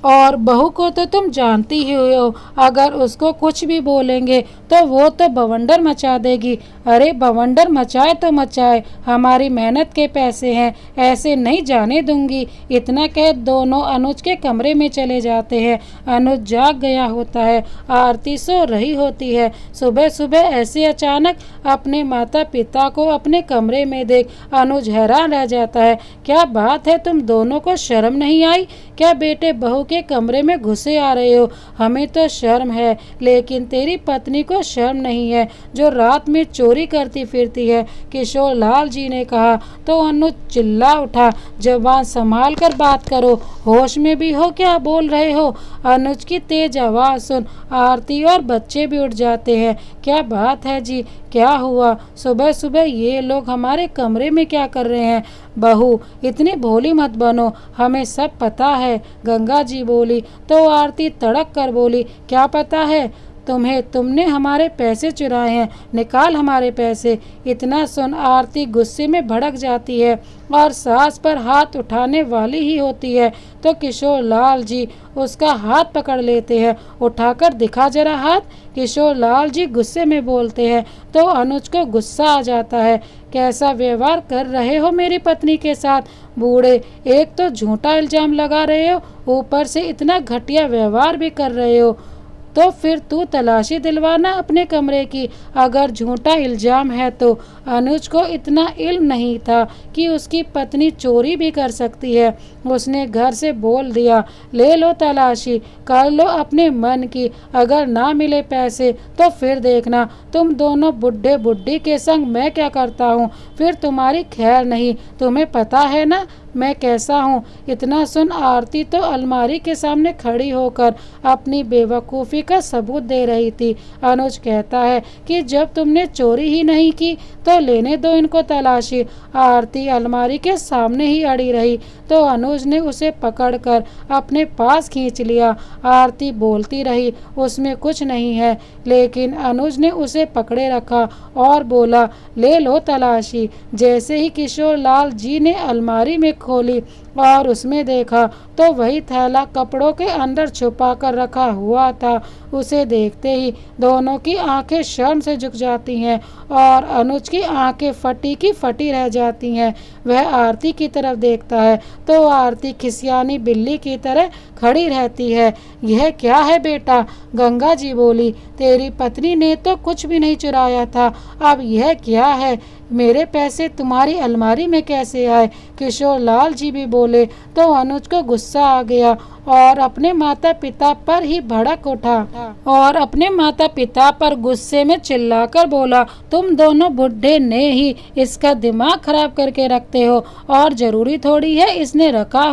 और बहू को तो तुम जानती ही हो, अगर उसको कुछ भी बोलेंगे तो वो तो बवंडर मचा देगी। अरे बवंडर मचाए तो मचाए, हमारी मेहनत के पैसे हैं, ऐसे नहीं जाने दूंगी। इतना कह दोनों अनुज के कमरे में चले जाते हैं। अनुज जाग गया होता है, आरती सो रही होती है। सुबह सुबह ऐसे अचानक अपने माता पिता को अपने कमरे में देख अनुज हैरान रह जाता है। क्या बात है, तुम दोनों को शर्म नहीं आई? क्या बेटे बहू के कमरे में घुसे आ रहे हो? हमें तो शर्म है, लेकिन तेरी पत्नी को शर्म नहीं है जो रात में चोरी करती फिरती है। किशोर लाल जी ने कहा तो अनुज चिल्ला उठा, जबान संभाल कर बात करो, होश में भी हो क्या बोल रहे हो? अनुज की तेज आवाज सुन आरती और बच्चे भी उठ जाते हैं। क्या बात है जी, क्या हुआ? सुबह सुबह ये लोग हमारे कमरे में क्या कर रहे हैं? बहू इतनी भोली मत बनो, हमें सब पता है, गंगा जी बोली। तो आरती तड़क कर बोली, क्या पता है तुम्हें? तुमने हमारे पैसे चुराए हैं, निकाल हमारे पैसे। इतना सुन आरती गुस्से में भड़क जाती है और सास पर हाथ उठाने वाली ही होती है तो किशोर लाल जी उसका हाथ पकड़ लेते हैं। उठाकर दिखा जरा हाथ। किशोर लाल जी गुस्से में बोलते हैं तो अनुज को गुस्सा आ जाता है। कैसा व्यवहार कर रहे हो मेरी पत्नी के साथ? बूढ़े, एक तो झूठा इल्जाम लगा रहे हो, ऊपर से इतना घटिया व्यवहार भी कर रहे हो। तो फिर तू तलाशी दिलवाना अपने कमरे की, अगर झूठा इल्जाम है तो। अनुज को इतना इल्म नहीं था कि उसकी पत्नी चोरी भी कर सकती है। उसने घर से बोल दिया, ले लो तलाशी, कर लो अपने मन की, अगर ना मिले पैसे तो फिर देखना तुम दोनों बुढ़े बुढ़ी के संग मैं क्या करता हूँ, फिर तुम्हारी खैर नहीं। तुम्हें पता है ना मैं कैसा हूँ। इतना सुन आरती तो अलमारी के सामने खड़ी होकर अपनी बेवकूफ़ी का सबूत दे रही थी। अनुज कहता है कि जब तुमने चोरी ही नहीं की तो लेने दो इनको तलाशी। आरती अलमारी के सामने ही अड़ी रही तो अनुज ने उसे पकड़कर अपने पास खींच लिया। आरती बोलती रही उसमें कुछ नहीं है, लेकिन अनुज ने उसे पकड़े रखा और बोला, ले लो तलाशी। जैसे ही किशोर लाल जी ने अलमारी में खोली और उसमें देखा तो वही थैला कपड़ों के अंदर छुपा कर रखा हुआ था। उसे देखते ही दोनों की आंखें शर्म से झुक जाती हैं और अनुज की आंखें फटी की फटी रह जाती हैं। वह आरती की तरफ देखता है तो आरती खिसियानी बिल्ली की तरह खड़ी रहती है। यह क्या है बेटा? गंगा जी बोली, तेरी पत्नी ने तो कुछ भी नहीं चुराया था, अब यह क्या है? मेरे पैसे तुम्हारी अलमारी में कैसे आए? किशोर लाल जी भी बोले तो अनुज को गुस्सा आ गया और अपने माता पिता पर ही भड़क उठा और अपने माता पिता पर गुस्से में चिल्लाकर बोला, तुम दोनों बुढ़े ने ही इसका दिमाग खराब करके रखते हो और जरूरी थोड़ी है इसने रखा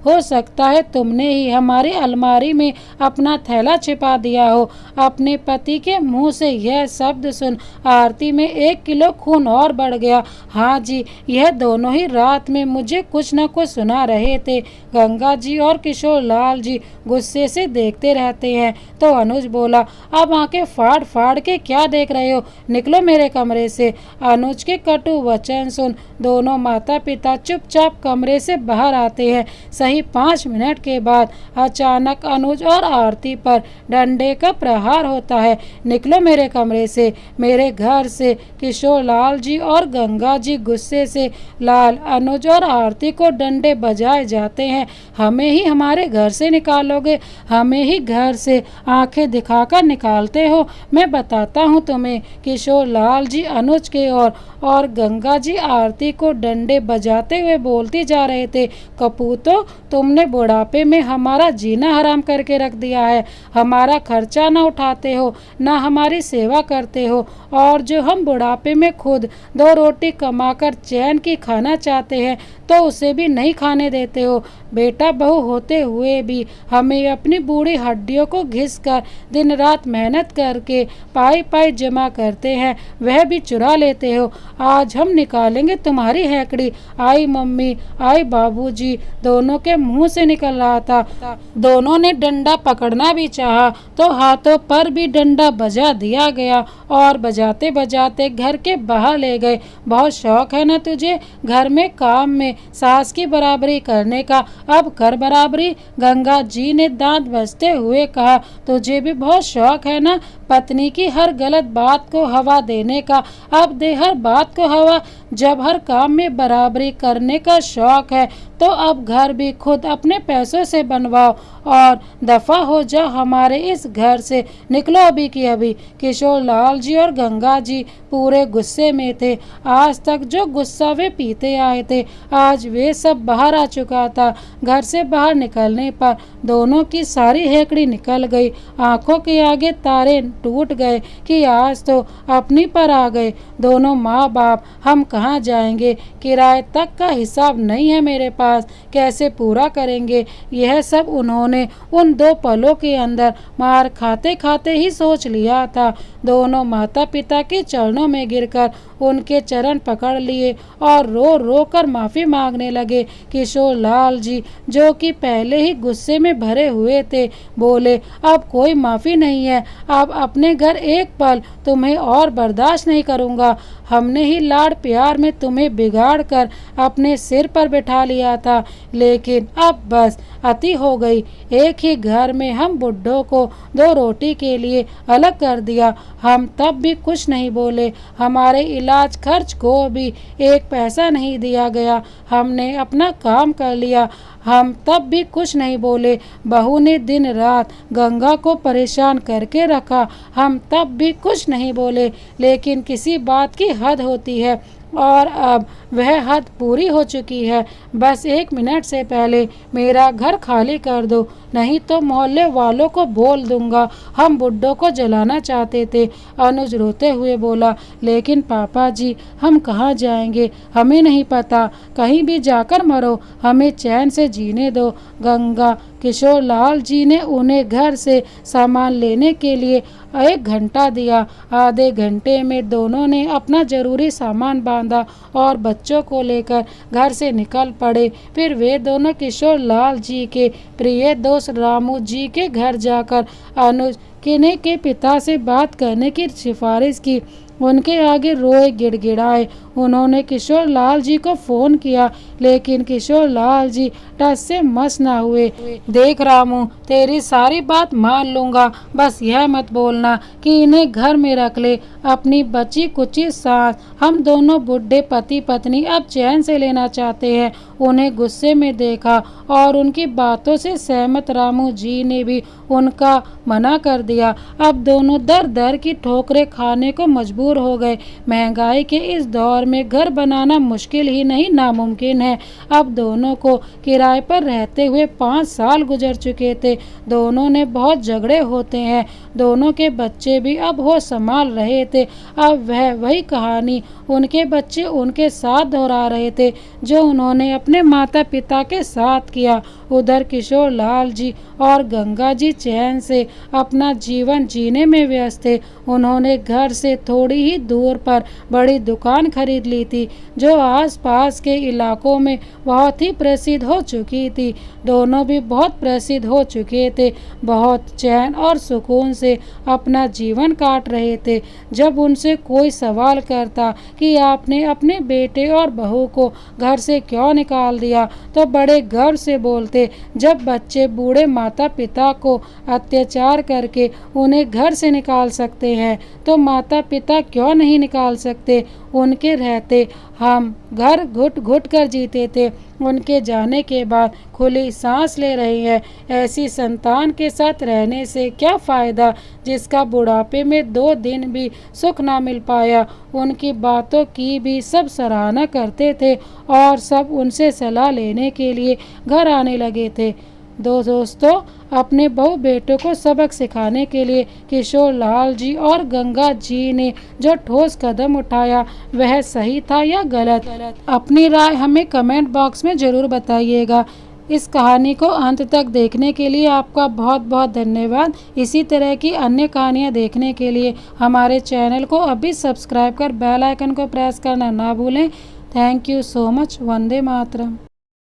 हो सकता है तुमने ही हमारी अलमारी में अपना थैला छिपा दिया हो। अपने पति के मुंह से यह शब्द सुन आरती में 1 किलो खून और बढ़ गया। हाँ जी, यह दोनों ही रात में मुझे कुछ न कुछ सुना रहे थे। गंगा जी और किशोर लाल जी गुस्से से देखते रहते हैं तो अनुज बोला, अब आंखें फाड़ फाड़ के क्या देख रहे हो, निकलो मेरे कमरे से। अनुज के कटु वचन सुन दोनों माता पिता चुपचाप कमरे से बाहर आते हैं। सही 5 मिनट के बाद अचानक अनुज और आरती पर डंडे का प्रहार होता है। निकलो मेरे कमरे से, मेरे घर से। किशोर लाल जी और गंगा जी गुस्से से लाल। अनुज और आरती को डंडे बजाए जाते हैं। हमें ही हमारे घर से निकालोगे, हमें ही घर से आंखें दिखाकर निकालते हो, मैं बताता हूँ तुम्हें। किशोर लाल जी अनुज के और गंगा जी आरती को डंडे बजाते हुए बोलती जा रहे थे, कपूतो तुमने बुढ़ापे में हमारा जीना हराम करके रख दिया है। हमारा खर्चा ना उठाते हो, ना हमारी सेवा करते हो, और जो हम बुढ़ापे में खुद 2 रोटी कमाकर चैन की खाना चाहते हैं तो उसे भी नहीं खाने देते हो। बेटा बहू होते हुए भी हमें अपनी बूढ़ी हड्डियों को घिस कर दिन रात मेहनत करके पाई पाई जमा करते हैं, वह भी चुरा लेते हो। आज हम निकालेंगे तुम्हारी हैकड़ी। आई मम्मी, आई बाबूजी, दोनों के मुंह से निकल रहा था। दोनों ने डंडा पकड़ना भी चाहा तो हाथों पर भी डंडा बजा दिया गया और बजाते बजाते घर के बाहर ले गए। बहुत शौक है ना तुझे घर में काम में सास की बराबरी करने का, अब कर बराबरी। गंगा जी ने दांत बजते हुए कहा, तुझे भी बहुत शौक है ना पत्नी की हर गलत बात को हवा देने का, अब दे हर बात को हवा। जब हर काम में बराबरी करने का शौक है तो अब घर भी खुद अपने पैसों से बनवाओ और दफा हो जाओ हमारे इस घर से, निकलो अभी की अभी। किशोर लाल जी और गंगा जी पूरे गुस्से में थे। आज तक जो गुस्सा वे पीते आए थे आज वे सब बाहर आ चुका था। घर से बाहर निकलने पर दोनों की सारी हेकड़ी निकल गई। आंखों के आगे तारे टूट गए कि आज तो अपनी पर आ गए। दोनों माँ बाप, हम कहाँ जाएंगे, किराए तक का हिसाब नहीं है मेरे पास, कैसे पूरा करेंगे। यह सब उन्होंने उन 2 पलों के अंदर मार खाते खाते ही सोच लिया था। दोनों माता पिता के चरणों में गिरकर उनके चरण पकड़ लिए और रो रो कर माफ़ी मांगने लगे। किशोर लाल जी जो कि पहले ही गुस्से में भरे हुए थे बोले, अब कोई माफ़ी नहीं है, अब अपने घर एक पल तुम्हें और बर्दाश्त नहीं करूँगा। हमने ही लाड़ प्यार में तुम्हें बिगाड़ कर अपने सिर पर बैठा लिया था, लेकिन अब बस, अति हो गई। एक ही घर में हम बुड्ढों को 2 रोटी के लिए अलग कर दिया। हम तब भी कुछ नहीं बोले। हमारे इलाज खर्च को भी 1 पैसा नहीं दिया गया। हमने अपना काम कर लिया। हम तब भी कुछ नहीं बोले। बहू ने दिन रात गंगा को परेशान करके रखा। हम तब भी कुछ नहीं बोले। लेकिन किसी बात की हद होती है और अब वह हद पूरी हो चुकी है। बस 1 मिनट से पहले मेरा घर खाली कर दो, नहीं तो मोहल्ले वालों को बोल दूंगा। हम बुड्ढों को जलाना चाहते थे। अनुज रोते हुए बोला, लेकिन पापा जी हम कहाँ जाएंगे? हमें नहीं पता। कहीं भी जाकर मरो, हमें चैन से जीने दो। गंगा किशोर लाल जी ने उन्हें घर से सामान लेने के लिए 1 घंटा दिया। आधे घंटे में दोनों ने अपना जरूरी सामान बांधा और बच्चों को लेकर घर से निकल पड़े। फिर वे दोनों किशोर लाल जी के प्रिय दोस्त रामू जी के घर जाकर अनुज के पिता से बात करने की सिफारिश की। उनके आगे रोए गिड़गिड़ाए। उन्होंने किशोर लाल जी को फ़ोन किया, लेकिन किशोर लाल जी टस से मस न हुए। देख रामू, तेरी सारी बात मान लूँगा, बस यह मत बोलना कि इन्हें घर में रख ले। अपनी बची कुची सांस हम दोनों बुढ़े पति पत्नी अब चैन से लेना चाहते हैं। उन्हें गुस्से में देखा और उनकी बातों से सहमत रामू जी ने भी उनका मना कर दिया। अब दोनों दर दर की ठोकरें खाने को मजबूर हो गए। महंगाई के इस दौर में घर बनाना मुश्किल ही नहीं नामुमकिन है। अब दोनों को किराए पर रहते हुए 5 साल गुजर चुके थे। दोनों ने बहुत झगड़े होते हैं। दोनों के बच्चे भी अब होश संभाल रहे थे। अब वही कहानी उनके बच्चे उनके साथ दोहरा रहे थे जो उन्होंने अपने माता पिता के साथ किया। उधर किशोर लाल जी और गंगा जी चैन से अपना जीवन जीने में व्यस्त थे। उन्होंने घर से थोड़ी ही दूर पर बड़ी दुकान खरीद ली थी जो आसपास के इलाकों में बहुत ही प्रसिद्ध हो चुकी थी। दोनों भी बहुत प्रसिद्ध हो चुके थे। बहुत चैन और सुकून से अपना जीवन काट रहे थे। जब उनसे कोई सवाल करता कि आपने अपने बेटे और बहू को घर से क्यों निकाल दिया, तो बड़े गर्व से बोलते, जब बच्चे बूढ़े माता पिता को अत्याचार करके उन्हें घर से निकाल सकते हैं तो माता पिता क्यों नहीं निकाल सकते। उनके रहते हम घर घुट घुट कर जीते थे। उनके जाने के बाद खुली सांस ले रहे हैं। ऐसी संतान के साथ रहने से क्या फ़ायदा जिसका बुढ़ापे में 2 दिन भी सुख ना मिल पाया। उनकी बातों की भी सब सराहना करते थे और सब उनसे सलाह लेने के लिए घर आने लगे थे। दोस्तों, अपने बहू बेटों को सबक सिखाने के लिए किशोर लाल जी और गंगा जी ने जो ठोस कदम उठाया वह सही था या गलत? अपनी राय हमें कमेंट बॉक्स में ज़रूर बताइएगा। इस कहानी को अंत तक देखने के लिए आपका बहुत बहुत धन्यवाद। इसी तरह की अन्य कहानियाँ देखने के लिए हमारे चैनल को अभी सब्सक्राइब कर बेल आइकन को प्रेस करना ना भूलें। Thank you so much. Vande Mataram.